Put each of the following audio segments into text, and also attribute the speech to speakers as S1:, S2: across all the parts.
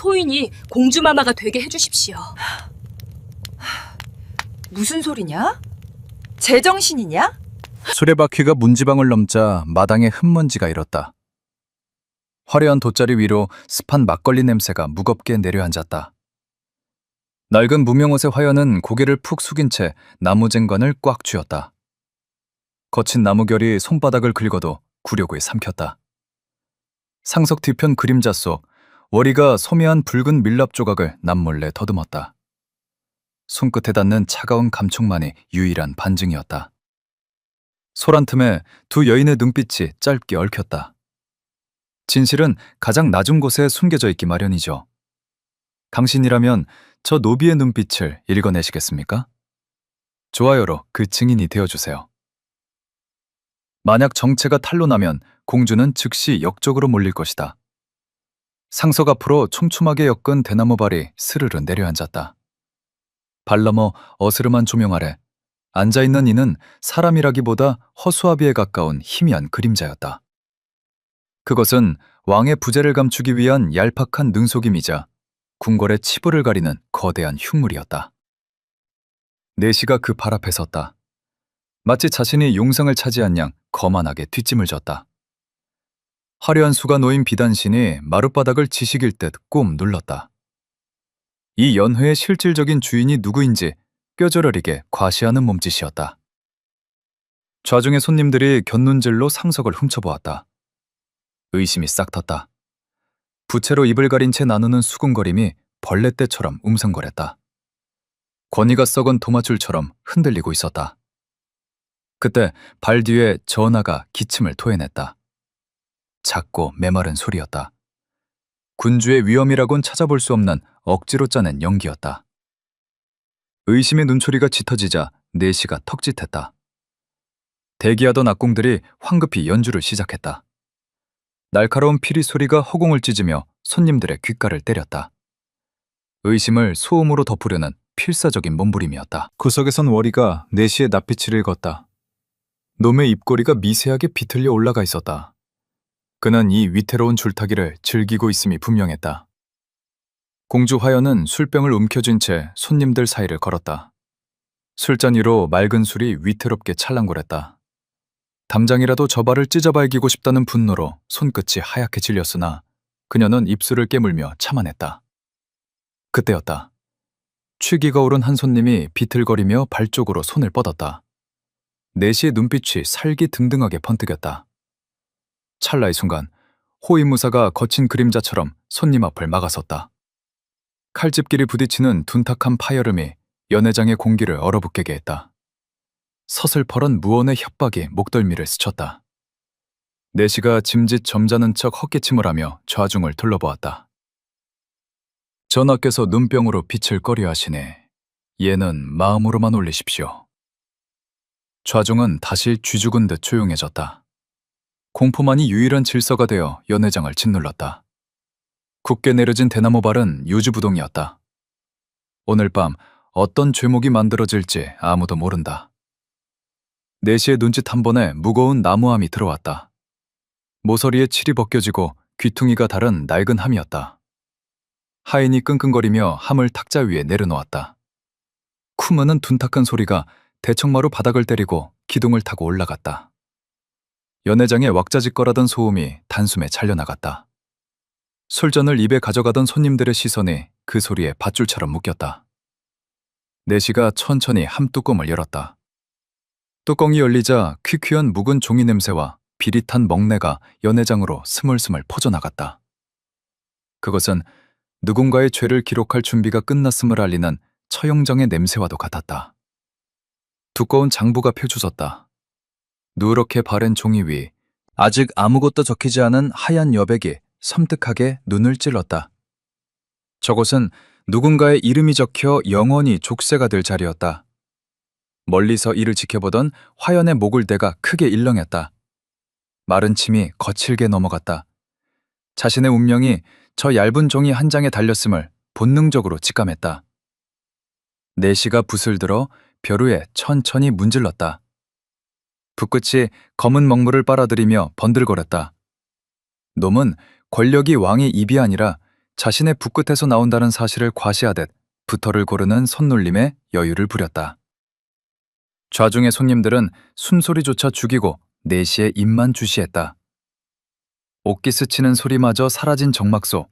S1: 소인이 공주마마가 되게 해주십시오.
S2: 무슨 소리냐? 제정신이냐?
S3: 수레바퀴가 문지방을 넘자 마당에 흙먼지가 일었다. 화려한 돗자리 위로 습한 막걸리 냄새가 무겁게 내려앉았다. 낡은 무명옷의 화연은 고개를 푹 숙인 채 나무쟁관을 꽉 쥐었다. 거친 나무결이 손바닥을 긁어도 구려구에 삼켰다. 상석 뒤편 그림자 속 월이가 소매한 붉은 밀랍 조각을 남몰래 더듬었다. 손끝에 닿는 차가운 감촉만이 유일한 반증이었다. 소란 틈에 두 여인의 눈빛이 짧게 얽혔다. 진실은 가장 낮은 곳에 숨겨져 있기 마련이죠. 당신이라면 저 노비의 눈빛을 읽어내시겠습니까? 좋아요로 그 증인이 되어주세요. 만약 정체가 탄로나면 공주는 즉시 역적으로 몰릴 것이다. 상석 앞으로 촘촘하게 엮은 대나무발이 스르르 내려앉았다. 발 너머 어스름한 조명 아래 앉아있는 이는 사람이라기보다 허수아비에 가까운 희미한 그림자였다. 그것은 왕의 부재를 감추기 위한 얄팍한 능속임이자 궁궐의 치부를 가리는 거대한 흉물이었다. 내시가 그 발 앞에 섰다. 마치 자신이 용상을 차지한 양 거만하게 뒷짐을 졌다. 화려한 수가 놓인 비단신이 마룻바닥을 지식일 듯 꼼 눌렀다. 이 연회의 실질적인 주인이 누구인지 뼈저리게 과시하는 몸짓이었다. 좌중의 손님들이 곁눈질로 상석을 훔쳐보았다. 의심이 싹 텄다. 부채로 입을 가린 채 나누는 수군거림이 벌레떼처럼 움성거렸다. 권위가 썩은 도마줄처럼 흔들리고 있었다. 그때 발 뒤에 전하가 기침을 토해냈다. 작고 메마른 소리였다. 군주의 위험이라곤 찾아볼 수 없는 억지로 짜낸 연기였다. 의심의 눈초리가 짙어지자 내시가 턱짓했다. 대기하던 악공들이 황급히 연주를 시작했다. 날카로운 피리 소리가 허공을 찢으며 손님들의 귓가를 때렸다. 의심을 소음으로 덮으려는 필사적인 몸부림이었다. 구석에선 월이가 내시의 낯빛을 읽었다. 놈의 입꼬리가 미세하게 비틀려 올라가 있었다. 그는 이 위태로운 줄타기를 즐기고 있음이 분명했다. 공주 화연은 술병을 움켜쥔 채 손님들 사이를 걸었다. 술잔 위로 맑은 술이 위태롭게 찰랑거렸다. 담장이라도 저 발을 찢어발기고 싶다는 분노로 손끝이 하얗게 질렸으나 그녀는 입술을 깨물며 참아냈다. 그때였다. 취기가 오른 한 손님이 비틀거리며 발 쪽으로 손을 뻗었다. 내시의 눈빛이 살기등등하게 번뜩였다. 찰나의 순간 호위무사가 거친 그림자처럼 손님 앞을 막아섰다. 칼집끼리 부딪히는 둔탁한 파열음이 연회장의 공기를 얼어붙게 했다. 서슬퍼런 무언의 협박이 목덜미를 스쳤다. 내시가 짐짓 점잖은 척 헛기침을 하며 좌중을 둘러보았다. 전하께서 눈병으로 빛을 꺼려하시네. 얘는 마음으로만 올리십시오. 좌중은 다시 쥐죽은 듯 조용해졌다. 공포만이 유일한 질서가 되어 연회장을 짓눌렀다. 굳게 내려진 대나무발은 유주부동이었다. 오늘 밤 어떤 죄목이 만들어질지 아무도 모른다. 내시의 눈짓 한 번에 무거운 나무함이 들어왔다. 모서리에 칠이 벗겨지고 귀퉁이가 다른 낡은 함이었다. 하인이 끙끙거리며 함을 탁자 위에 내려놓았다. 쿵하는 둔탁한 소리가 대청마루 바닥을 때리고 기둥을 타고 올라갔다. 연회장에 왁자지껄하던 소음이 단숨에 잘려나갔다. 술잔을 입에 가져가던 손님들의 시선이 그 소리에 밧줄처럼 묶였다. 내시가 천천히 함 뚜껑을 열었다. 뚜껑이 열리자 퀴퀴한 묵은 종이 냄새와 비릿한 먹내가 연회장으로 스물스물 퍼져나갔다. 그것은 누군가의 죄를 기록할 준비가 끝났음을 알리는 처형장의 냄새와도 같았다. 두꺼운 장부가 펴주졌다. 누렇게 바랜 종이 위 아직 아무것도 적히지 않은 하얀 여백이 섬뜩하게 눈을 찔렀다. 저곳은 누군가의 이름이 적혀 영원히 족쇄가 될 자리였다. 멀리서 이를 지켜보던 화연의 목을대가 크게 일렁였다. 마른 침이 거칠게 넘어갔다. 자신의 운명이 저 얇은 종이 한 장에 달렸음을 본능적으로 직감했다. 내시가 붓을 들어 벼루에 천천히 문질렀다. 붓끝이 검은 먹물을 빨아들이며 번들거렸다. 놈은 권력이 왕의 입이 아니라 자신의 붓끝에서 나온다는 사실을 과시하듯 부터를 고르는 손놀림에 여유를 부렸다. 좌중의 손님들은 숨소리조차 죽이고 내시에 입만 주시했다. 옥기 스치는 소리마저 사라진 정막소,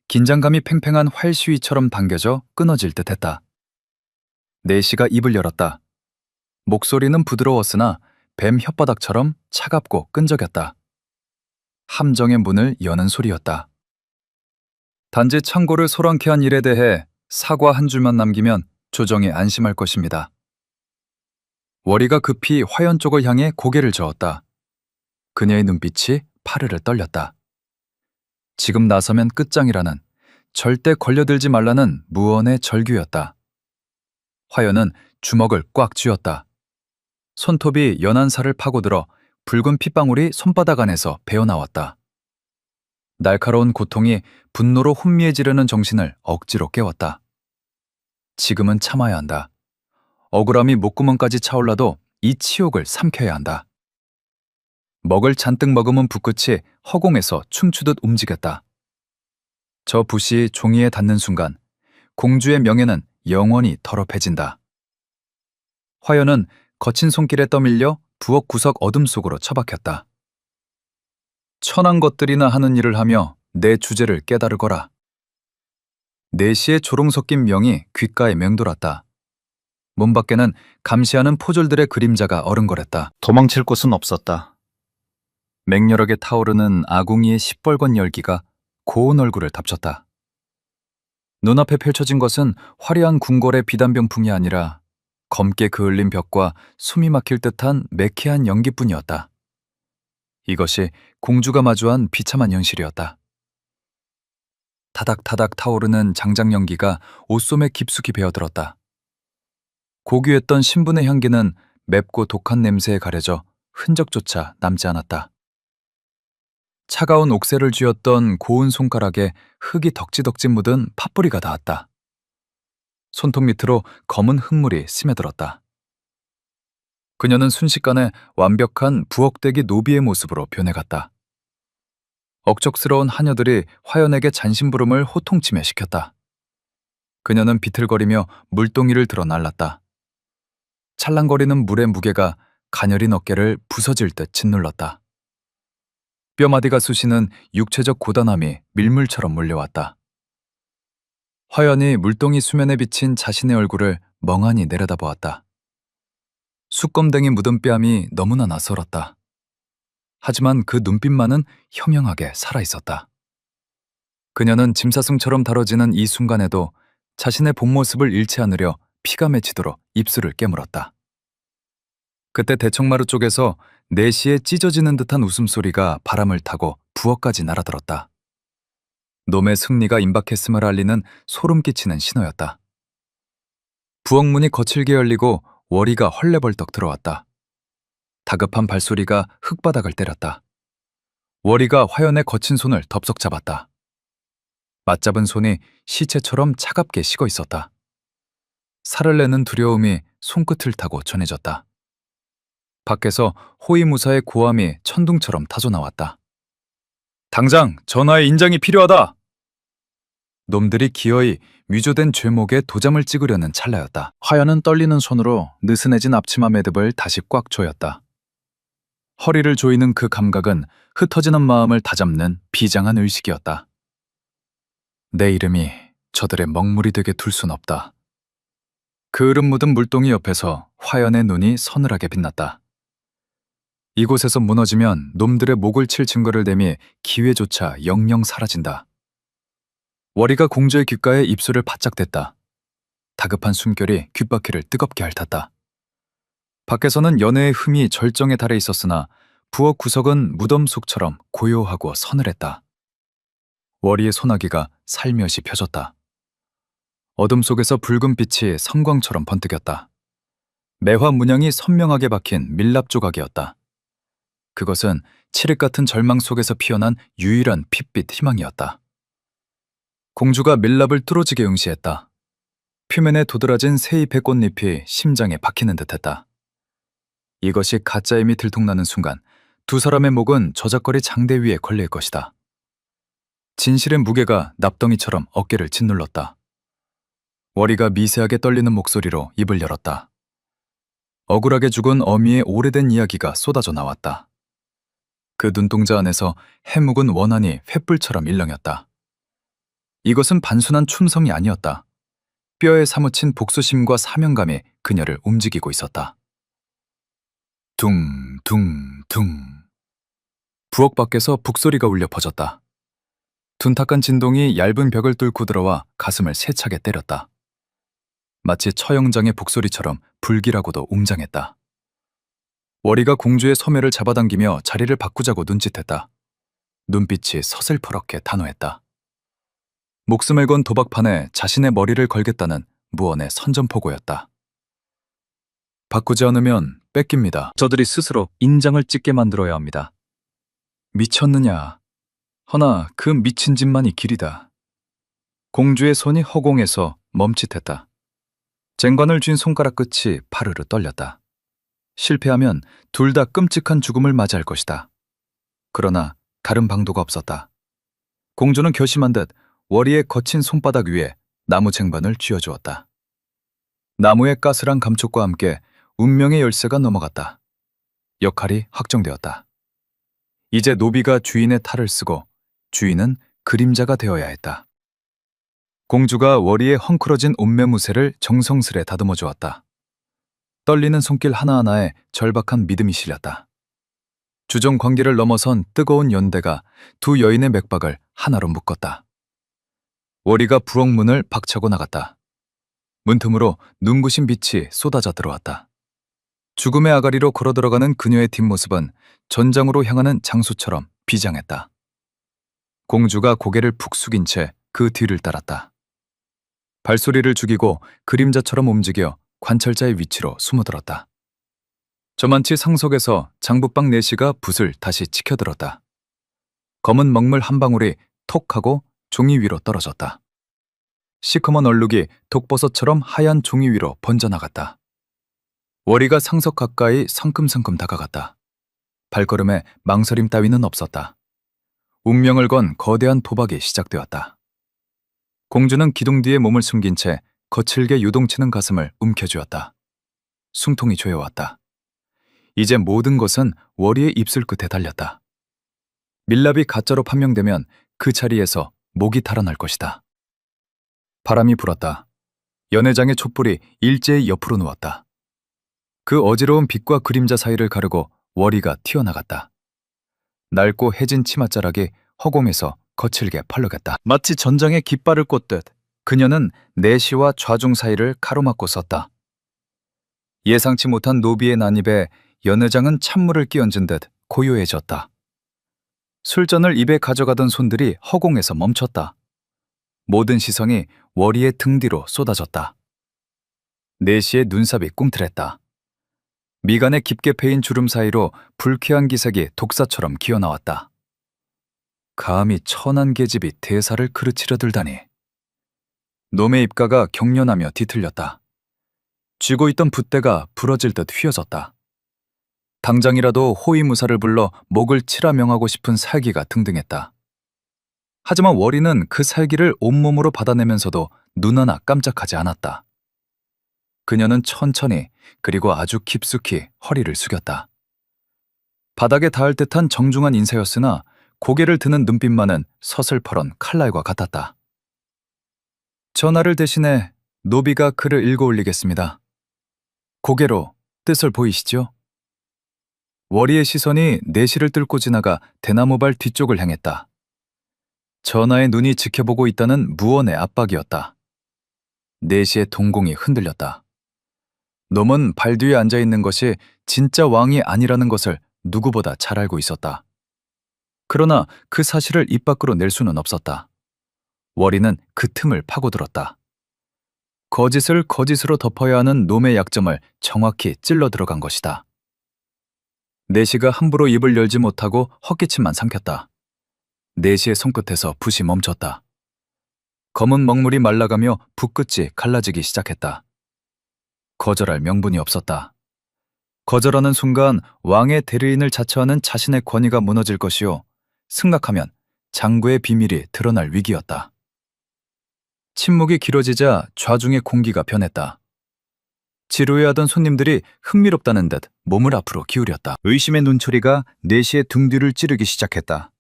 S3: 긴장감이 팽팽한 활 시위처럼 당겨져 끊어질 듯했다. 내시가 입을 열었다. 목소리는 부드러웠으나 뱀 혓바닥처럼 차갑고 끈적였다. 함정의 문을 여는 소리였다. 단지 창고를 소란케 한 일에 대해 사과 한 줄만 남기면 조정이 안심할 것입니다. 월이가 급히 화연 쪽을 향해 고개를 저었다. 그녀의 눈빛이 파르르 떨렸다. 지금 나서면 끝장이라는, 절대 걸려들지 말라는 무언의 절규였다. 화연은 주먹을 꽉 쥐었다. 손톱이 연한 살을 파고들어 붉은 핏방울이 손바닥 안에서 배어나왔다. 날카로운 고통이 분노로 혼미해지려는 정신을 억지로 깨웠다. 지금은 참아야 한다. 억울함이 목구멍까지 차올라도 이 치욕을 삼켜야 한다. 먹을 잔뜩 머금은 붓끝이 허공에서 춤추듯 움직였다. 저 붓이 종이에 닿는 순간 공주의 명예는 영원히 더럽혀진다. 화연은 거친 손길에 떠밀려 부엌 구석 어둠 속으로 처박혔다. 천한 것들이나 하는 일을 하며 내 주제를 깨달으거라. 내시의 조롱 섞인 명이 귓가에 맹돌았다. 문 밖에는 감시하는 포졸들의 그림자가 어른거렸다.
S4: 도망칠 곳은 없었다.
S3: 맹렬하게 타오르는 아궁이의 시뻘건 열기가 고운 얼굴을 덮쳤다. 눈앞에 펼쳐진 것은 화려한 궁궐의 비단병풍이 아니라 검게 그을린 벽과 숨이 막힐 듯한 매캐한 연기뿐이었다. 이것이 공주가 마주한 비참한 현실이었다. 타닥타닥 타오르는 장작 연기가 옷소매 깊숙이 배어들었다. 고귀했던 신분의 향기는 맵고 독한 냄새에 가려져 흔적조차 남지 않았다. 차가운 옥새를 쥐었던 고운 손가락에 흙이 덕지덕지 묻은 팥뿌리가 닿았다. 손톱 밑으로 검은 흙물이 스며들었다. 그녀는 순식간에 완벽한 부엌대기 노비의 모습으로 변해갔다. 억척스러운 하녀들이 화연에게 잔심부름을 호통치며 시켰다. 그녀는 비틀거리며 물동이를 들어 날랐다. 찰랑거리는 물의 무게가 가녀린 어깨를 부서질 듯 짓눌렀다. 뼈마디가 쑤시는 육체적 고단함이 밀물처럼 몰려왔다. 화연이 물동이 수면에 비친 자신의 얼굴을 멍하니 내려다보았다. 숯검댕이 묻은 뺨이 너무나 낯설었다. 하지만 그 눈빛만은 현명하게 살아있었다. 그녀는 짐사승처럼 다뤄지는 이 순간에도 자신의 본 모습을 잃지 않으려 피가 맺히도록 입술을 깨물었다. 그때 대청마루 쪽에서 내시에 찢어지는 듯한 웃음소리가 바람을 타고 부엌까지 날아들었다. 놈의 승리가 임박했음을 알리는 소름 끼치는 신호였다. 부엌문이 거칠게 열리고 월이가 헐레벌떡 들어왔다. 다급한 발소리가 흙바닥을 때렸다. 월이가 화연의 거친 손을 덥석 잡았다. 맞잡은 손이 시체처럼 차갑게 식어 있었다. 살을 내는 두려움이 손끝을 타고 전해졌다. 밖에서 호위무사의 고함이 천둥처럼 타져나왔다. 당장 전하의 인장이 필요하다! 놈들이 기어이 위조된 죄목에 도장을 찍으려는 찰나였다. 화연은 떨리는 손으로 느슨해진 앞치마 매듭을 다시 꽉 조였다. 허리를 조이는 그 감각은 흩어지는 마음을 다잡는 비장한 의식이었다. 내 이름이 저들의 먹물이 되게 둘 순 없다. 그 으름 묻은 물동이 옆에서 화연의 눈이 서늘하게 빛났다. 이곳에서 무너지면 놈들의 목을 칠 증거를 대미 기회조차 영영 사라진다. 월이가 공주의 귓가에 입술을 바짝 댔다. 다급한 숨결이 귓바퀴를 뜨겁게 핥았다. 밖에서는 연애의 흠이 절정에 달해 있었으나 부엌 구석은 무덤 속처럼 고요하고 서늘했다. 월이의 소나기가 살며시 펴졌다. 어둠 속에서 붉은 빛이 성광처럼 번뜩였다. 매화 문양이 선명하게 박힌 밀랍 조각이었다. 그것은 칠흑 같은 절망 속에서 피어난 유일한 핏빛 희망이었다. 공주가 밀랍을 뚫어지게 응시했다. 표면에 도드라진 새잎의 꽃잎이 심장에 박히는 듯했다. 이것이 가짜의 힘이 들통나는 순간 두 사람의 목은 저작거리 장대 위에 걸릴 것이다. 진실의 무게가 납덩이처럼 어깨를 짓눌렀다. 워리가 미세하게 떨리는 목소리로 입을 열었다. 억울하게 죽은 어미의 오래된 이야기가 쏟아져 나왔다. 그 눈동자 안에서 해묵은 원한이 횃불처럼 일렁였다. 이것은 단순한 춤성이 아니었다. 뼈에 사무친 복수심과 사명감이 그녀를 움직이고 있었다. 둥둥둥. 부엌 밖에서 북소리가 울려 퍼졌다. 둔탁한 진동이 얇은 벽을 뚫고 들어와 가슴을 세차게 때렸다. 마치 처형장의 북소리처럼 불길하고도 웅장했다. 워리가 공주의 소매를 잡아당기며 자리를 바꾸자고 눈짓했다. 눈빛이 서슬퍼렇게 단호했다. 목숨을 건 도박판에 자신의 머리를 걸겠다는 무언의 선전포고였다. 바꾸지 않으면 뺏깁니다. 저들이 스스로 인장을 찍게 만들어야 합니다. 미쳤느냐? 허나 그 미친 짓만이 길이다. 공주의 손이 허공에서 멈칫했다. 쟁관을 쥔 손가락 끝이 파르르 떨렸다. 실패하면 둘 다 끔찍한 죽음을 맞이할 것이다. 그러나 다른 방도가 없었다. 공주는 결심한 듯 워리의 거친 손바닥 위에 나무 쟁반을 쥐어주었다. 나무의 까슬한 감촉과 함께 운명의 열쇠가 넘어갔다. 역할이 확정되었다. 이제 노비가 주인의 탈을 쓰고 주인은 그림자가 되어야 했다. 공주가 워리의 헝클어진 옷매무새를 정성스레 다듬어 주었다. 떨리는 손길 하나하나에 절박한 믿음이 실렸다. 주종 관계를 넘어선 뜨거운 연대가 두 여인의 맥박을 하나로 묶었다. 워리가 부엌문을 박차고 나갔다. 문틈으로 눈부신 빛이 쏟아져 들어왔다. 죽음의 아가리로 걸어 들어가는 그녀의 뒷모습은 전장으로 향하는 장수처럼 비장했다. 공주가 고개를 푹 숙인 채 그 뒤를 따랐다. 발소리를 죽이고 그림자처럼 움직여 관찰자의 위치로 숨어들었다. 저만치 상속에서 장부방 내시가 붓을 다시 치켜들었다. 검은 먹물 한 방울이 톡 하고 종이 위로 떨어졌다. 시커먼 얼룩이 독버섯처럼 하얀 종이 위로 번져나갔다. 워리가 상석 가까이 성큼성큼 다가갔다. 발걸음에 망설임 따위는 없었다. 운명을 건 거대한 도박이 시작되었다. 공주는 기둥 뒤에 몸을 숨긴 채 거칠게 요동치는 가슴을 움켜쥐었다. 숨통이 조여왔다. 이제 모든 것은 워리의 입술 끝에 달렸다. 밀랍이 가짜로 판명되면 그 자리에서 목이 달아날 것이다. 바람이 불었다. 연회장의 촛불이 일제히 옆으로 누웠다. 그 어지러운 빛과 그림자 사이를 가르고 워리가 튀어나갔다. 낡고 해진 치맛자락이 허공에서 거칠게 펄럭였다. 마치 전장에 깃발을 꽂듯 그녀는 내시와 좌중 사이를 가로막고 섰다. 예상치 못한 노비의 난입에 연회장은 찬물을 끼얹은 듯 고요해졌다. 술잔을 입에 가져가던 손들이 허공에서 멈췄다. 모든 시선이 워리의 등 뒤로 쏟아졌다. 내시의 눈삽이 꿈틀했다. 미간에 깊게 패인 주름 사이로 불쾌한 기색이 독사처럼 기어나왔다. 감히 천한 계집이 대사를 그르치려 들다니. 놈의 입가가 경련하며 뒤틀렸다. 쥐고 있던 붓대가 부러질 듯 휘어졌다. 당장이라도 호위무사를 불러 목을 치라 명하고 싶은 살기가 등등했다. 하지만 워리는 그 살기를 온몸으로 받아내면서도 눈 하나 깜짝하지 않았다. 그녀는 천천히 그리고 아주 깊숙이 허리를 숙였다. 바닥에 닿을 듯한 정중한 인사였으나 고개를 드는 눈빛만은 서슬퍼런 칼날과 같았다. 전하를 대신해 노비가 글을 읽어 올리겠습니다. 고개로 뜻을 보이시죠? 워리의 시선이 내시를 뚫고 지나가 대나무발 뒤쪽을 향했다. 전하의 눈이 지켜보고 있다는 무언의 압박이었다. 내시의 동공이 흔들렸다. 놈은 발 뒤에 앉아있는 것이 진짜 왕이 아니라는 것을 누구보다 잘 알고 있었다. 그러나 그 사실을 입 밖으로 낼 수는 없었다. 워리는 그 틈을 파고들었다. 거짓을 거짓으로 덮어야 하는 놈의 약점을 정확히 찔러 들어간 것이다. 내시가 함부로 입을 열지 못하고 헛기침만 삼켰다. 내시의 손끝에서 붓이 멈췄다. 검은 먹물이 말라가며 붓끝이 갈라지기 시작했다. 거절할 명분이 없었다. 거절하는 순간 왕의 대리인을 자처하는 자신의 권위가 무너질 것이요, 승낙하면 장부의 비밀이 드러날 위기였다. 침묵이 길어지자 좌중의 공기가 변했다. 지루해하던 손님들이 흥미롭다는 듯 몸을 앞으로 기울였다. 의심의 눈초리가 내시의 등 뒤를 찌르기 시작했다.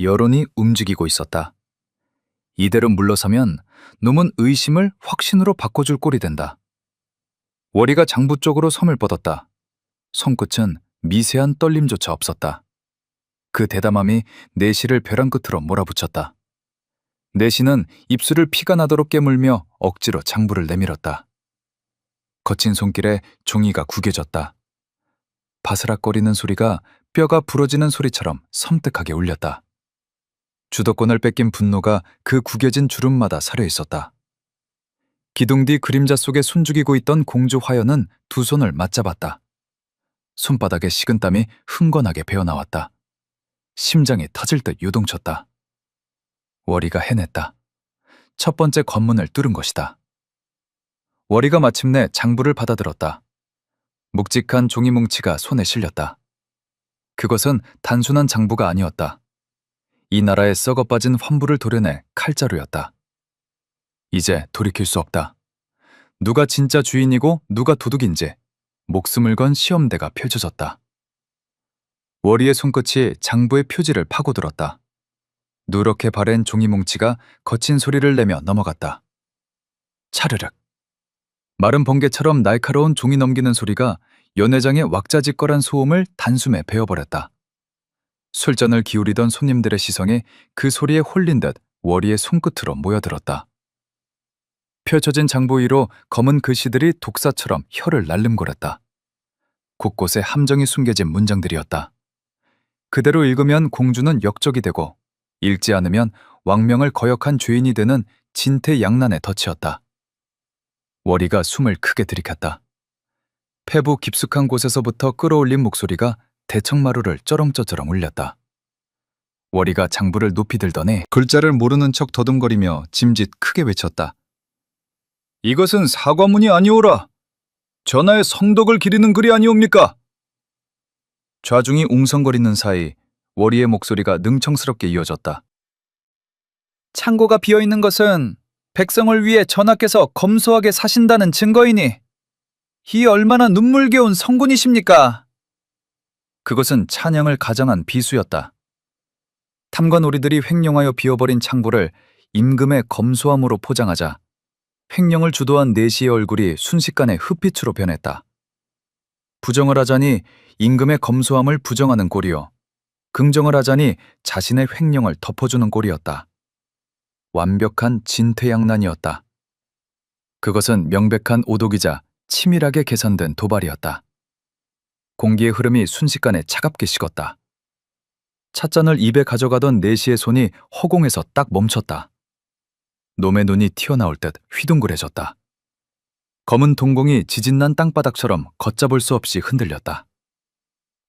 S3: 여론이 움직이고 있었다. 이대로 물러서면 놈은 의심을 확신으로 바꿔줄 꼴이 된다. 월이가 장부 쪽으로 손을 뻗었다. 손끝은 미세한 떨림조차 없었다. 그 대담함이 내시를 벼랑 끝으로 몰아붙였다. 내시는 입술을 피가 나도록 깨물며 억지로 장부를 내밀었다. 거친 손길에 종이가 구겨졌다. 바스락거리는 소리가 뼈가 부러지는 소리처럼 섬뜩하게 울렸다. 주도권을 뺏긴 분노가 그 구겨진 주름마다 사려 있었다. 기둥 뒤 그림자 속에 숨죽이고 있던 공주 화연은 두 손을 맞잡았다. 손바닥에 식은땀이 흥건하게 배어나왔다. 심장이 터질 듯 요동쳤다. 월이가 해냈다. 첫 번째 관문을 뚫은 것이다. 월이가 마침내 장부를 받아들었다. 묵직한 종이 뭉치가 손에 실렸다. 그것은 단순한 장부가 아니었다. 이 나라의 썩어빠진 환부를 도려내 칼자루였다. 이제 돌이킬 수 없다. 누가 진짜 주인이고 누가 도둑인지 목숨을 건 시험대가 펼쳐졌다. 월이의 손끝이 장부의 표지를 파고들었다. 누렇게 바랜 종이 뭉치가 거친 소리를 내며 넘어갔다. 차르륵. 마른 번개처럼 날카로운 종이 넘기는 소리가 연회장의 왁자지껄한 소음을 단숨에 베어버렸다. 술잔을 기울이던 손님들의 시선이 그 소리에 홀린 듯 월이의 손끝으로 모여들었다. 펼쳐진 장부 위로 검은 글씨들이 독사처럼 혀를 날름거렸다. 곳곳에 함정이 숨겨진 문장들이었다. 그대로 읽으면 공주는 역적이 되고 읽지 않으면 왕명을 거역한 죄인이 되는 진퇴양난의 덫이었다. 월이가 숨을 크게 들이켰다. 폐부 깊숙한 곳에서부터 끌어올린 목소리가 대청마루를 쩌렁쩌렁 울렸다. 월이가 장부를 높이 들더니 글자를 모르는 척 더듬거리며 짐짓 크게 외쳤다. 이것은 사과문이 아니오라. 전하의 성덕을 기리는 글이 아니옵니까? 좌중이 웅성거리는 사이 월이의 목소리가 능청스럽게 이어졌다. 창고가 비어있는 것은 백성을 위해 전하께서 검소하게 사신다는 증거이니 이 얼마나 눈물겨운 성군이십니까? 그것은 찬양을 가장한 비수였다. 탐관오리들이 횡령하여 비워버린 창고를 임금의 검소함으로 포장하자 횡령을 주도한 내시의 얼굴이 순식간에 흑빛으로 변했다. 부정을 하자니 임금의 검소함을 부정하는 꼴이요. 긍정을 하자니 자신의 횡령을 덮어주는 꼴이었다. 완벽한 진퇴양난이었다. 그것은 명백한 오독이자 치밀하게 계산된 도발이었다. 공기의 흐름이 순식간에 차갑게 식었다. 찻잔을 입에 가져가던 내시의 손이 허공에서 딱 멈췄다. 놈의 눈이 튀어나올 듯 휘둥그레졌다. 검은 동공이 지진난 땅바닥처럼 걷잡을 수 없이 흔들렸다.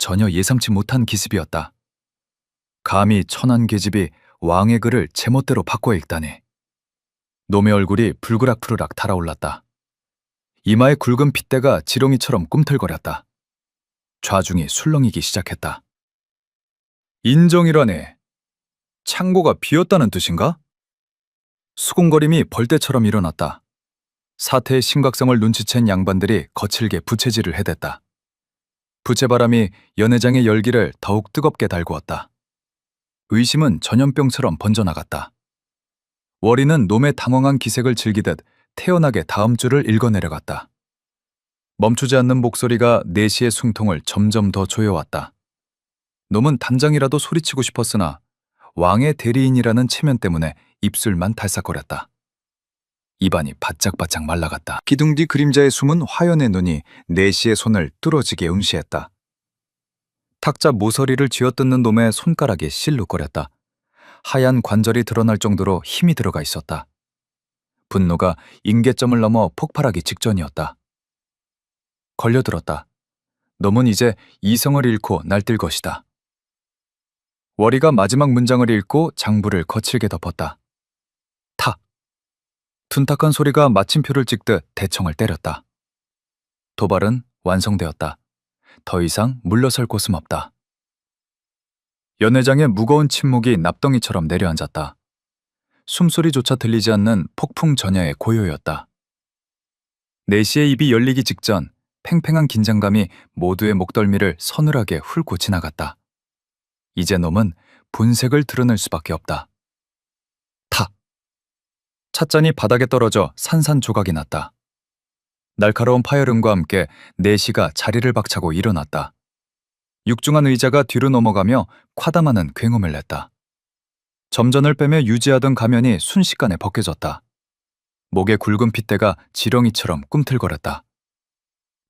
S3: 전혀 예상치 못한 기습이었다. 감히 천한 계집이 왕의 글을 제멋대로 바꿔 읽다니. 놈의 얼굴이 불그락푸르락 달아올랐다. 이마의 굵은 핏대가 지렁이처럼 꿈틀거렸다. 좌중이 술렁이기 시작했다. 인정이라네. 창고가 비었다는 뜻인가? 수군거림이 벌떼처럼 일어났다. 사태의 심각성을 눈치챈 양반들이 거칠게 부채질을 해댔다. 부채바람이 연회장의 열기를 더욱 뜨겁게 달구었다. 의심은 전염병처럼 번져나갔다. 월이는 놈의 당황한 기색을 즐기듯 태연하게 다음 줄을 읽어내려갔다. 멈추지 않는 목소리가 내시의 숨통을 점점 더 조여왔다. 놈은 당장이라도 소리치고 싶었으나 왕의 대리인이라는 체면 때문에 입술만 달싹거렸다. 입안이 바짝바짝 말라갔다. 기둥 뒤 그림자에 숨은 화연의 눈이 내시의 손을 뚫어지게 응시했다. 탁자 모서리를 쥐어뜯는 놈의 손가락이 실룩거렸다. 하얀 관절이 드러날 정도로 힘이 들어가 있었다. 분노가 임계점을 넘어 폭발하기 직전이었다. 걸려들었다. 놈은 이제 이성을 잃고 날뛸 것이다. 월이가 마지막 문장을 읽고 장부를 거칠게 덮었다. 탁! 둔탁한 소리가 마침표를 찍듯 대청을 때렸다. 도발은 완성되었다. 더 이상 물러설 곳은 없다. 연회장의 무거운 침묵이 납덩이처럼 내려앉았다. 숨소리조차 들리지 않는 폭풍 전야의 고요였다. 내시의 입이 열리기 직전 팽팽한 긴장감이 모두의 목덜미를 서늘하게 훑고 지나갔다. 이제 놈은 분색을 드러낼 수밖에 없다. 탁! 찻잔이 바닥에 떨어져 산산조각이 났다. 날카로운 파열음과 함께 내시가 자리를 박차고 일어났다. 육중한 의자가 뒤로 넘어가며 콰담하는 굉음을 냈다. 점전을 빼며 유지하던 가면이 순식간에 벗겨졌다. 목에 굵은 핏대가 지렁이처럼 꿈틀거렸다.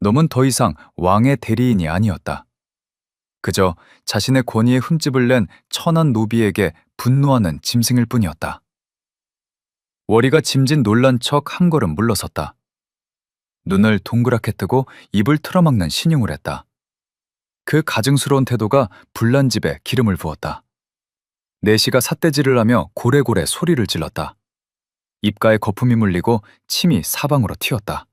S3: 놈은 더 이상 왕의 대리인이 아니었다. 그저 자신의 권위에 흠집을 낸 천한 노비에게 분노하는 짐승일 뿐이었다. 월이가 짐진 놀란 척 한 걸음 물러섰다. 눈을 동그랗게 뜨고 입을 틀어막는 신용을 했다. 그 가증스러운 태도가 불난 집에 기름을 부었다. 내시가 삿대질을 하며 고래고래 소리를 질렀다. 입가에 거품이 물리고 침이 사방으로 튀었다.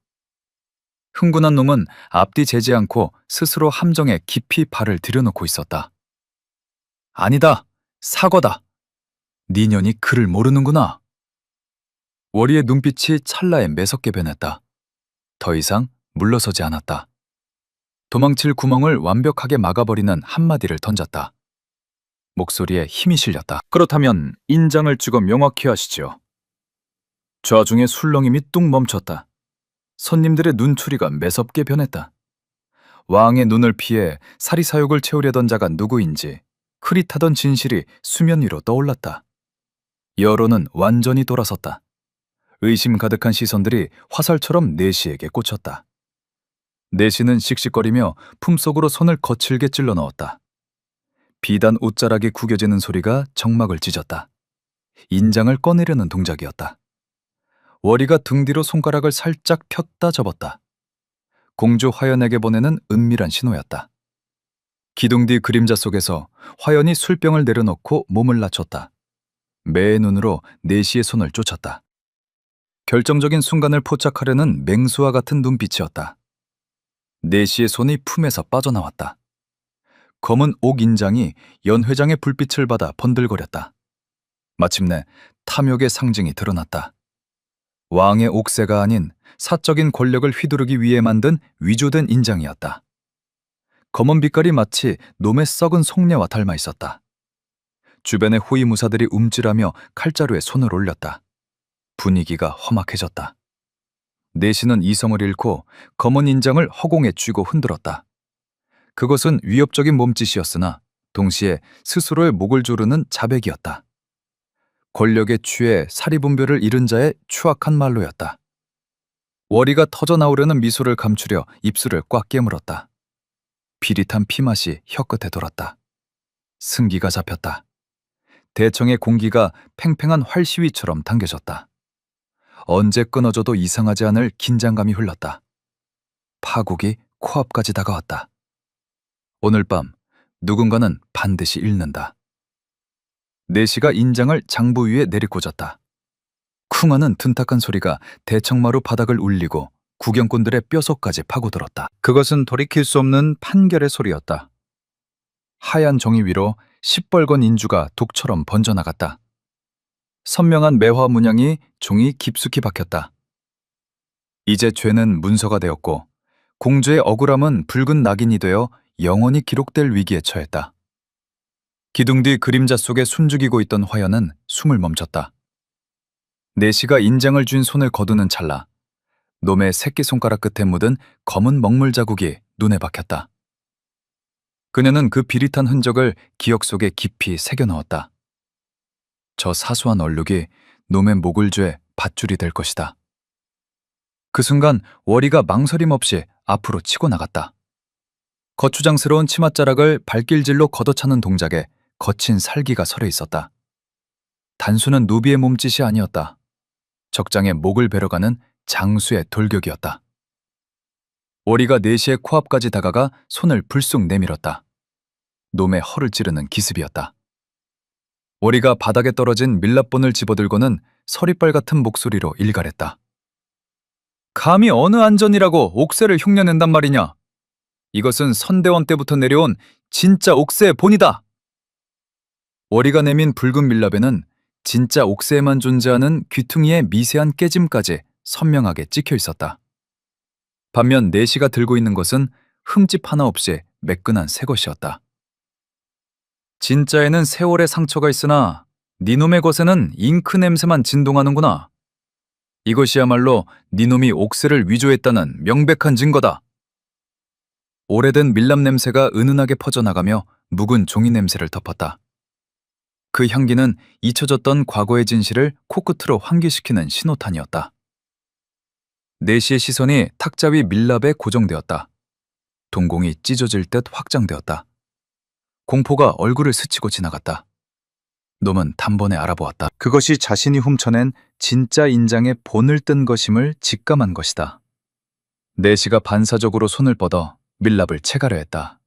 S3: 흥분한 놈은 앞뒤 재지 않고 스스로 함정에 깊이 발을 들여놓고 있었다. 아니다! 사거다! 네 년이 그를 모르는구나. 월이의 눈빛이 찰나에 매섭게 변했다. 더 이상 물러서지 않았다. 도망칠 구멍을 완벽하게 막아버리는 한마디를 던졌다. 목소리에 힘이 실렸다. 그렇다면 인장을 찍어 명확히 하시죠. 좌중의 술렁임이 뚝 멈췄다. 손님들의 눈초리가 매섭게 변했다. 왕의 눈을 피해 사리사욕을 채우려던 자가 누구인지 흐릿하던 진실이 수면 위로 떠올랐다. 여론은 완전히 돌아섰다. 의심 가득한 시선들이 화살처럼 내시에게 꽂혔다. 내시는 씩씩거리며 품속으로 손을 거칠게 찔러 넣었다. 비단 옷자락이 구겨지는 소리가 정막을 찢었다. 인장을 꺼내려는 동작이었다. 월이가 등 뒤로 손가락을 살짝 폈다 접었다. 공주 화연에게 보내는 은밀한 신호였다. 기둥 뒤 그림자 속에서 화연이 술병을 내려놓고 몸을 낮췄다. 매의 눈으로 내시의 손을 쫓았다. 결정적인 순간을 포착하려는 맹수와 같은 눈빛이었다. 내시의 손이 품에서 빠져나왔다. 검은 옥 인장이 연회장의 불빛을 받아 번들거렸다. 마침내 탐욕의 상징이 드러났다. 왕의 옥새가 아닌 사적인 권력을 휘두르기 위해 만든 위조된 인장이었다. 검은 빛깔이 마치 놈의 썩은 속내와 닮아 있었다. 주변의 호위무사들이 움찔하며 칼자루에 손을 올렸다. 분위기가 험악해졌다. 내시는 이성을 잃고 검은 인장을 허공에 쥐고 흔들었다. 그것은 위협적인 몸짓이었으나 동시에 스스로의 목을 조르는 자백이었다. 권력에 취해 사리분별을 잃은 자의 추악한 말로였다. 월이가 터져나오려는 미소를 감추려 입술을 꽉 깨물었다. 비릿한 피맛이 혀끝에 돌았다. 승기가 잡혔다. 대청의 공기가 팽팽한 활시위처럼 당겨졌다. 언제 끊어져도 이상하지 않을 긴장감이 흘렀다. 파국이 코앞까지 다가왔다. 오늘 밤 누군가는 반드시 잃는다. 내시가 인장을 장부 위에 내리꽂았다. 쿵하는 둔탁한 소리가 대청마루 바닥을 울리고 구경꾼들의 뼈속까지 파고들었다. 그것은 돌이킬 수 없는 판결의 소리였다. 하얀 종이 위로 시뻘건 인주가 독처럼 번져나갔다. 선명한 매화 문양이 종이 깊숙이 박혔다. 이제 죄는 문서가 되었고 공주의 억울함은 붉은 낙인이 되어 영원히 기록될 위기에 처했다. 기둥 뒤 그림자 속에 숨죽이고 있던 화연은 숨을 멈췄다. 내시가 인장을 쥔 손을 거두는 찰나 놈의 새끼손가락 끝에 묻은 검은 먹물 자국이 눈에 박혔다. 그녀는 그 비릿한 흔적을 기억 속에 깊이 새겨 넣었다. 저 사소한 얼룩이 놈의 목을 죄 밧줄이 될 것이다. 그 순간 월이가 망설임 없이 앞으로 치고 나갔다. 거추장스러운 치맛자락을 발길질로 걷어차는 동작에 거친 살기가 서려 있었다. 단순한 노비의 몸짓이 아니었다. 적장의 목을 베러가는 장수의 돌격이었다. 월이가 내시의 코앞까지 다가가 손을 불쑥 내밀었다. 놈의 허를 찌르는 기습이었다. 월이가 바닥에 떨어진 밀랍본을 집어들고는 서리빨 같은 목소리로 일갈했다. 감히 어느 안전이라고 옥새를 흉내낸단 말이냐? 이것은 선대원 때부터 내려온 진짜 옥새의 본이다. 워리가 내민 붉은 밀랍에는 진짜 옥새에만 존재하는 귀퉁이의 미세한 깨짐까지 선명하게 찍혀 있었다. 반면 내시가 들고 있는 것은 흠집 하나 없이 매끈한 새 것이었다. 진짜에는 세월의 상처가 있으나 니놈의 것에는 잉크 냄새만 진동하는구나. 이것이야말로 니놈이 옥새를 위조했다는 명백한 증거다. 오래된 밀랍 냄새가 은은하게 퍼져나가며 묵은 종이 냄새를 덮었다. 그 향기는 잊혀졌던 과거의 진실을 코끝으로 환기시키는 신호탄이었다. 내시의 시선이 탁자 위 밀랍에 고정되었다. 동공이 찢어질 듯 확장되었다. 공포가 얼굴을 스치고 지나갔다. 놈은 단번에 알아보았다. 그것이 자신이 훔쳐낸 진짜 인장의 본을 뜬 것임을 직감한 것이다. 내시가 반사적으로 손을 뻗어 밀랍을 채가려 했다.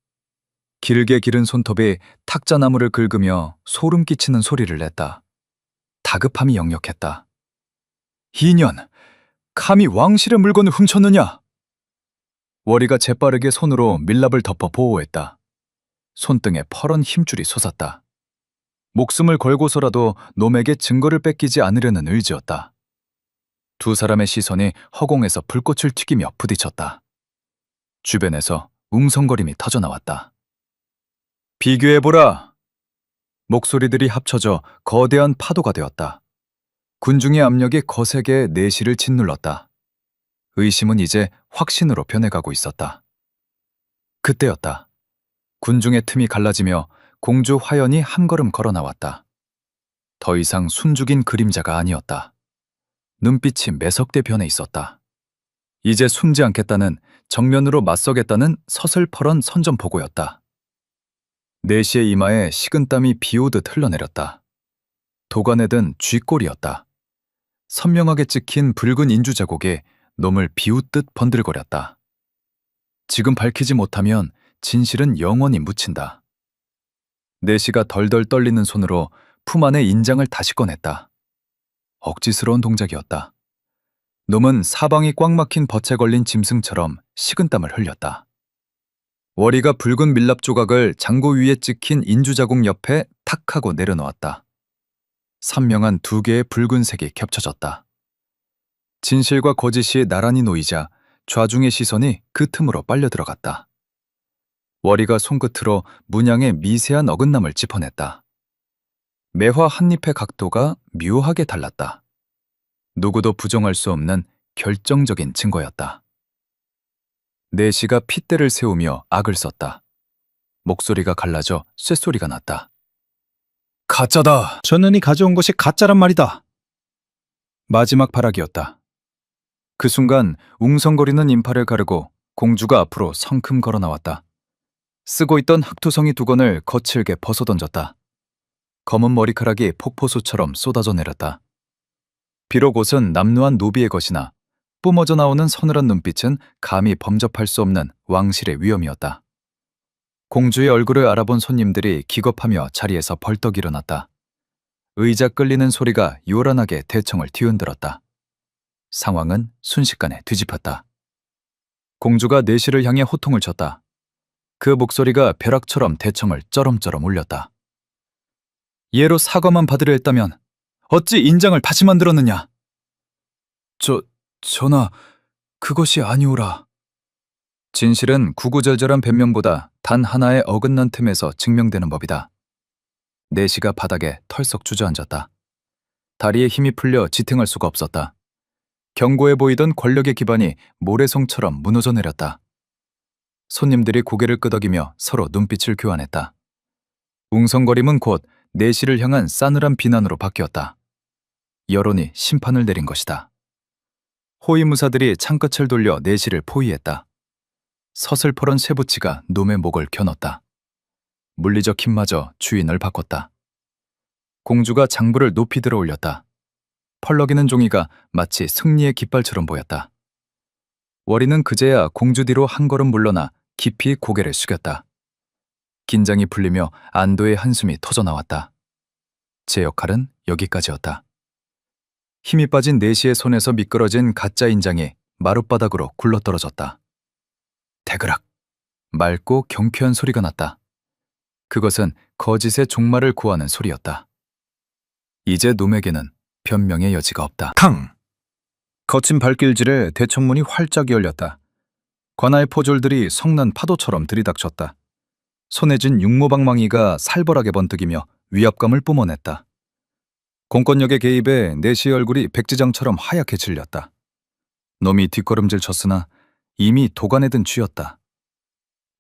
S3: 길게 기른 손톱이 탁자나무를 긁으며 소름 끼치는 소리를 냈다. 다급함이 역력했다. 이년, 감히 왕실의 물건을 훔쳤느냐? 워리가 재빠르게 손으로 밀랍을 덮어 보호했다. 손등에 퍼런 힘줄이 솟았다. 목숨을 걸고서라도 놈에게 증거를 뺏기지 않으려는 의지였다. 두 사람의 시선이 허공에서 불꽃을 튀기며 부딪혔다. 주변에서 웅성거림이 터져나왔다. 비교해보라. 목소리들이 합쳐져 거대한 파도가 되었다. 군중의 압력이 거세게 내시를 짓눌렀다. 의심은 이제 확신으로 변해가고 있었다. 그때였다. 군중의 틈이 갈라지며 공주 화연이 한 걸음 걸어 나왔다. 더 이상 순죽인 그림자가 아니었다. 눈빛이 매석대 변해 있었다. 이제 숨지 않겠다는, 정면으로 맞서겠다는 서슬퍼런 선전포고였다. 내시의 이마에 식은땀이 비오듯 흘러내렸다. 도가내든 쥐꼬리였다. 선명하게 찍힌 붉은 인주 자국에 놈을 비웃듯 번들거렸다. 지금 밝히지 못하면 진실은 영원히 묻힌다. 내시가 덜덜 떨리는 손으로 품 안의 인장을 다시 꺼냈다. 억지스러운 동작이었다. 놈은 사방이 꽉 막힌 덫에 걸린 짐승처럼 식은땀을 흘렸다. 워리가 붉은 밀랍 조각을 장구 위에 찍힌 인주 자국 옆에 탁 하고 내려놓았다. 선명한 두 개의 붉은색이 겹쳐졌다. 진실과 거짓이 나란히 놓이자 좌중의 시선이 그 틈으로 빨려 들어갔다. 워리가 손끝으로 문양의 미세한 어긋남을 짚어냈다. 매화 한 잎의 각도가 묘하게 달랐다. 누구도 부정할 수 없는 결정적인 증거였다. 내시가 핏대를 세우며 악을 썼다. 목소리가 갈라져 쇳소리가 났다. 가짜다.
S4: 전원이 가져온 것이 가짜란 말이다.
S3: 마지막 발악이었다. 그 순간 웅성거리는 인파를 가르고 공주가 앞으로 성큼 걸어 나왔다. 쓰고 있던 흑투성이 두 건을 거칠게 벗어던졌다. 검은 머리카락이 폭포수처럼 쏟아져 내렸다. 비록 옷은 남루한 노비의 것이나 뿜어져 나오는 서늘한 눈빛은 감히 범접할 수 없는 왕실의 위엄이었다. 공주의 얼굴을 알아본 손님들이 기겁하며 자리에서 벌떡 일어났다. 의자 끌리는 소리가 요란하게 대청을 뒤흔들었다. 상황은 순식간에 뒤집혔다. 공주가 내시를 향해 호통을 쳤다. 그 목소리가 벼락처럼 대청을 쩌럼쩌럼 울렸다. 얘로 사과만 받으려 했다면 어찌 인장을 다시 만들었느냐? 전하, 그것이 아니오라. 진실은 구구절절한 변명보다 단 하나의 어긋난 틈에서 증명되는 법이다. 내시가 바닥에 털썩 주저앉았다. 다리에 힘이 풀려 지탱할 수가 없었다. 견고해 보이던 권력의 기반이 모래성처럼 무너져 내렸다. 손님들이 고개를 끄덕이며 서로 눈빛을 교환했다. 웅성거림은 곧 내시를 향한 싸늘한 비난으로 바뀌었다. 여론이 심판을 내린 것이다. 호위무사들이 창끝을 돌려 내시를 포위했다. 서슬퍼런 쇠붙이가 놈의 목을 겨눴다. 물리적 힘마저 주인을 바꿨다. 공주가 장부를 높이 들어 올렸다. 펄럭이는 종이가 마치 승리의 깃발처럼 보였다. 워리는 그제야 공주 뒤로 한 걸음 물러나 깊이 고개를 숙였다. 긴장이 풀리며 안도의 한숨이 터져나왔다. 제 역할은 여기까지였다. 힘이 빠진 내시의 손에서 미끄러진 가짜 인장이 마룻바닥으로 굴러떨어졌다. 대그락! 맑고 경쾌한 소리가 났다. 그것은 거짓의 종말을 고하는 소리였다. 이제 놈에게는 변명의 여지가 없다.
S4: 탕! 거친 발길질에 대청문이 활짝 열렸다. 관아의 포졸들이 성난 파도처럼 들이닥쳤다. 손에 쥔 육모방망이가 살벌하게 번뜩이며 위압감을 뿜어냈다. 공권력의 개입에 내시의 얼굴이 백지장처럼 하얗게 질렸다. 놈이 뒷걸음질 쳤으나 이미 도간에 든 쥐였다.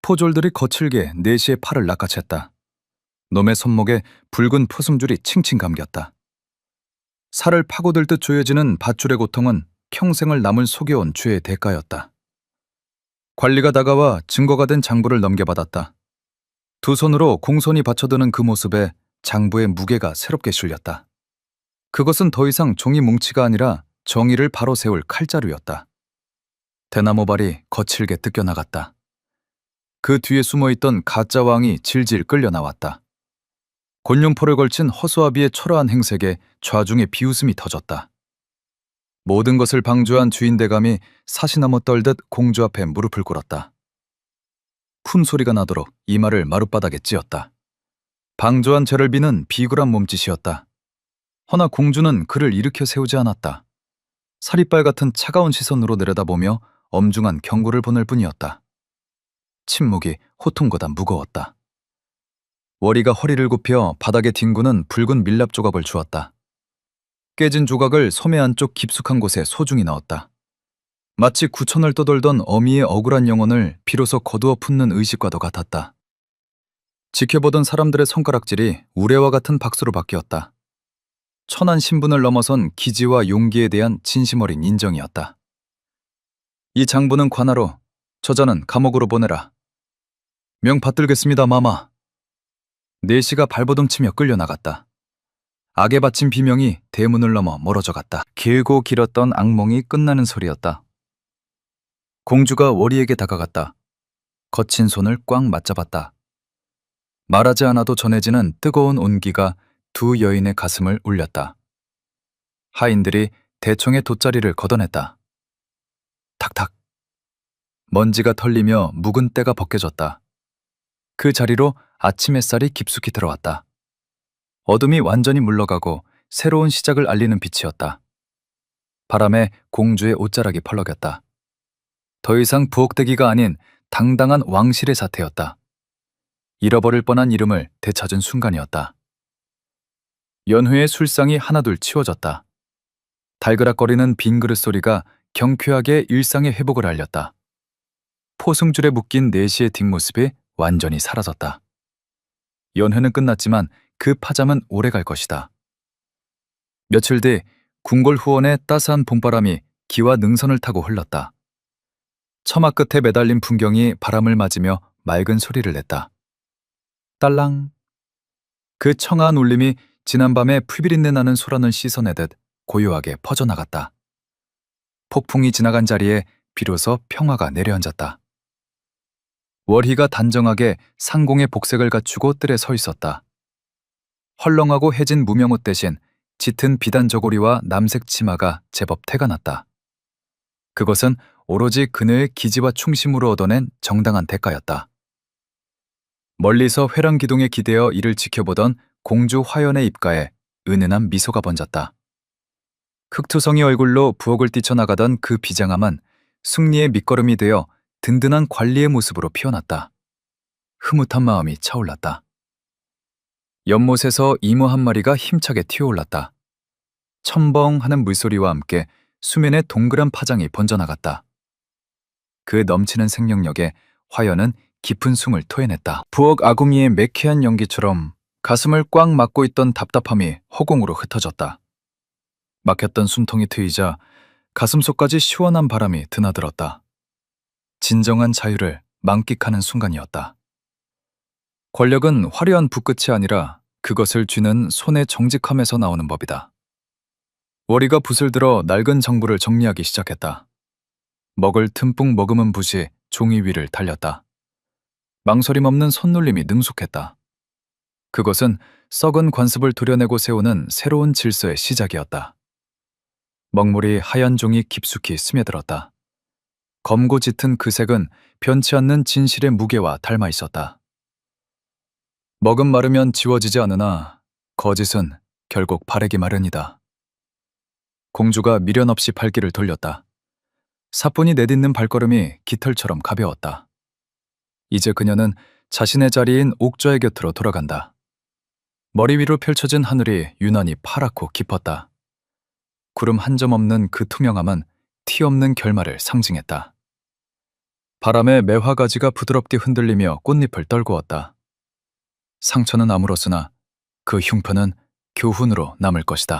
S4: 포졸들이 거칠게 내시의 팔을 낚아챘다. 놈의 손목에 붉은 포승줄이 칭칭 감겼다. 살을 파고들 듯 조여지는 밧줄의 고통은 평생을 남을 속여온 죄의 대가였다. 관리가 다가와 증거가 된 장부를 넘겨받았다. 두 손으로 공손히 받쳐드는 그 모습에 장부의 무게가 새롭게 실렸다. 그것은 더 이상 종이 뭉치가 아니라 정의를 바로 세울 칼자루였다. 대나무발이 거칠게 뜯겨나갔다. 그 뒤에 숨어있던 가짜 왕이 질질 끌려나왔다. 곤룡포를 걸친 허수아비의 초라한 행색에 좌중의 비웃음이 터졌다. 모든 것을 방조한 주인 대감이 사시나무 떨듯 공주 앞에 무릎을 꿇었다. 푼 소리가 나도록 이마를 마룻바닥에 찧었다. 방조한 죄를 비는 비굴한 몸짓이었다. 허나 공주는 그를 일으켜 세우지 않았다. 사리빨 같은 차가운 시선으로 내려다보며 엄중한 경고를 보낼 뿐이었다. 침묵이 호통보다 무거웠다. 워리가 허리를 굽혀 바닥에 뒹구는 붉은 밀랍 조각을 주었다. 깨진 조각을 소매 안쪽 깊숙한 곳에 소중히 넣었다. 마치 구천을 떠돌던 어미의 억울한 영혼을 비로소 거두어 품는 의식과도 같았다. 지켜보던 사람들의 손가락질이 우레와 같은 박수로 바뀌었다. 천한 신분을 넘어선 기지와 용기에 대한 진심 어린 인정이었다. 이 장부는 관하로, 저자는 감옥으로 보내라. 명 받들겠습니다, 마마. 내시가 발버둥치며 끌려나갔다. 악에 바친 비명이 대문을 넘어 멀어져 갔다. 길고 길었던 악몽이 끝나는 소리였다. 공주가 워리에게 다가갔다. 거친 손을 꽉 맞잡았다. 말하지 않아도 전해지는 뜨거운 온기가 두 여인의 가슴을 울렸다. 하인들이 대청의 돗자리를 걷어냈다. 탁탁. 먼지가 털리며 묵은 때가 벗겨졌다. 그 자리로 아침 햇살이 깊숙이 들어왔다. 어둠이 완전히 물러가고 새로운 시작을 알리는 빛이었다. 바람에 공주의 옷자락이 펄럭였다. 더 이상 부엌대기가 아닌 당당한 왕실의 사태였다. 잃어버릴 뻔한 이름을 되찾은 순간이었다. 연회의 술상이 하나둘 치워졌다. 달그락거리는 빈 그릇 소리가 경쾌하게 일상의 회복을 알렸다. 포승줄에 묶인 내시의 뒷모습이 완전히 사라졌다. 연회는 끝났지만 그 파잠은 오래 갈 것이다. 며칠 뒤 궁궐 후원의 따스한 봄바람이 기와 능선을 타고 흘렀다. 처마 끝에 매달린 풍경이 바람을 맞으며 맑은 소리를 냈다. 딸랑. 그 청아한 울림이 지난밤에 풀비린내 나는 소란을 씻어내듯 고요하게 퍼져나갔다. 폭풍이 지나간 자리에 비로소 평화가 내려앉았다. 월희가 단정하게 상공의 복색을 갖추고 뜰에 서 있었다. 헐렁하고 해진 무명옷 대신 짙은 비단 저고리와 남색 치마가 제법 태가 났다. 그것은 오로지 그녀의 기지와 충심으로 얻어낸 정당한 대가였다. 멀리서 회랑 기둥에 기대어 이를 지켜보던 공주 화연의 입가에 은은한 미소가 번졌다. 흑투성이 얼굴로 부엌을 뛰쳐나가던 그 비장함은 승리의 밑거름이 되어 든든한 관리의 모습으로 피어났다. 흐뭇한 마음이 차올랐다. 연못에서 이모 한 마리가 힘차게 튀어올랐다. 첨벙하는 물소리와 함께 수면에 동그란 파장이 번져나갔다. 그 넘치는 생명력에 화연은 깊은 숨을 토해냈다. 부엌 아구미의 매캐한 연기처럼 가슴을 꽉 막고 있던 답답함이 허공으로 흩어졌다. 막혔던 숨통이 트이자 가슴속까지 시원한 바람이 드나들었다. 진정한 자유를 만끽하는 순간이었다. 권력은 화려한 붓끝이 아니라 그것을 쥐는 손의 정직함에서 나오는 법이다. 워리가 붓을 들어 낡은 정부를 정리하기 시작했다. 먹을 듬뿍 머금은 붓이 종이 위를 달렸다. 망설임 없는 손놀림이 능숙했다. 그것은 썩은 관습을 도려내고 세우는 새로운 질서의 시작이었다. 먹물이 하얀 종이 깊숙이 스며들었다. 검고 짙은 그 색은 변치 않는 진실의 무게와 닮아 있었다.
S3: 먹은 마르면 지워지지 않으나 거짓은 결국 바래기 마련이다. 공주가 미련 없이 발길을 돌렸다. 사뿐히 내딛는 발걸음이 깃털처럼 가벼웠다. 이제 그녀는 자신의 자리인 옥좌의 곁으로 돌아간다. 머리 위로 펼쳐진 하늘이 유난히 파랗고 깊었다. 구름 한 점 없는 그 투명함은 티 없는 결말을 상징했다. 바람에 매화가지가 부드럽게 흔들리며 꽃잎을 떨구었다. 상처는 아물었으나 그 흉터는 교훈으로 남을 것이다.